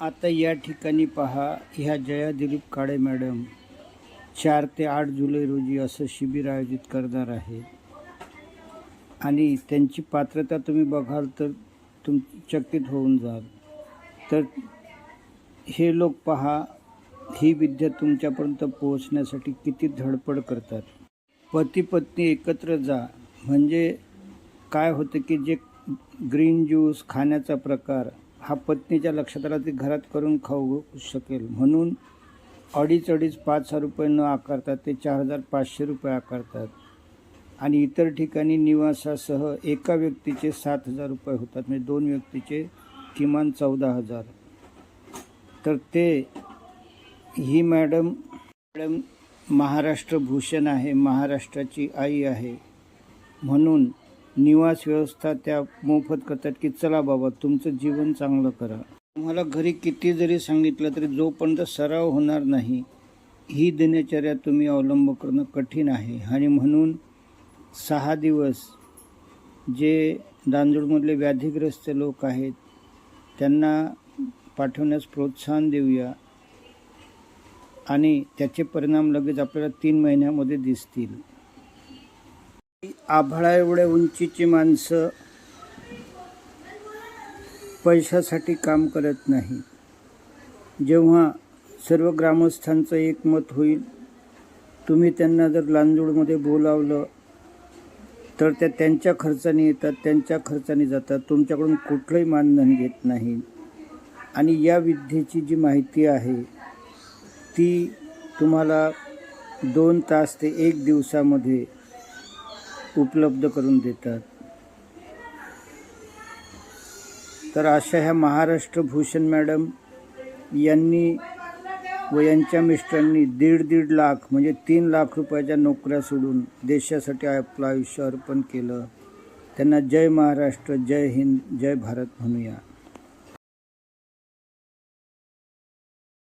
आता या ठिकाणी पहा, ह्या जया दिलीप काळे मॅडम 4 ते 8 जुलै रोजी असं शिबिर आयोजित करणार आहे आणि त्यांची पात्रता तुम्ही बघाल तर चकित होऊन जाल। तर हे लोक पहा, ही विद्या तुमच्यापर्यंत पोहोचण्यासाठी किती धडपड करतात। पती पत्नी एकत्र जा, म्हणजे काय होतं की जे ग्रीन ज्यूस खाण्याचा प्रकार हा पत्नीच्या लक्षात आला, ती घरात करून खाऊ शकेल म्हणून 2.5-5,000 रुपये न आकारतात ते 4,500 रुपये आकारतात आणि इतर ठिकाणी निवासासह एका व्यक्तीचे 7,000 रुपये होतात, म्हणजे 2 व्यक्तीचे किमान 14,000। तर ते ही मॅडम महाराष्ट्र भूषण आहे, महाराष्ट्राची आई आहे, म्हणून निवास व्यवस्था त्या मोफत करतात की चला बाबा तुमचं जीवन चांगलं करा। तुम्हाला घरी किती जरी सांगितलं तरी जोपर्यंत सराव होणार नाही ही दिनचर्या तुम्ही अवलंब करणं कठीण आहे आणि म्हणून 6 दिवस जे दांजूडमधले व्याधीग्रस्त लोक आहेत त्यांना पाठवण्यास प्रोत्साहन देऊया आणि त्याचे परिणाम लगेच आपल्याला 3 महिन्यामध्ये दिसतील। आभाळा एवढ्या उंचीची माणसं पैशासाठी काम करत नाही। जेव्हा सर्व ग्रामस्थांचं एकमत होईल, तुम्ही त्यांना जर लांजूडमध्ये बोलावलं तर त्या त्यांच्या खर्चाने येतात, त्यांच्या खर्चाने जातात, तुमच्याकडून कुठलंही मानधन घेत नाही आणि या विद्येची जी माहिती आहे ती तुम्हाला 2 तास ते 1 दिवसामध्ये उपलब्ध करून देतात। तर अशा ह्या महाराष्ट्र भूषण मॅडम यांनी व यांच्या मिस्टरांनी 1.5 लाख म्हणजे 3 लाख रुपयाच्या नोकऱ्या सोडून देशासाठी आपलं आयुष्य अर्पण केलं। त्यांना जय महाराष्ट्र, जय हिंद, जय भारत म्हणूया।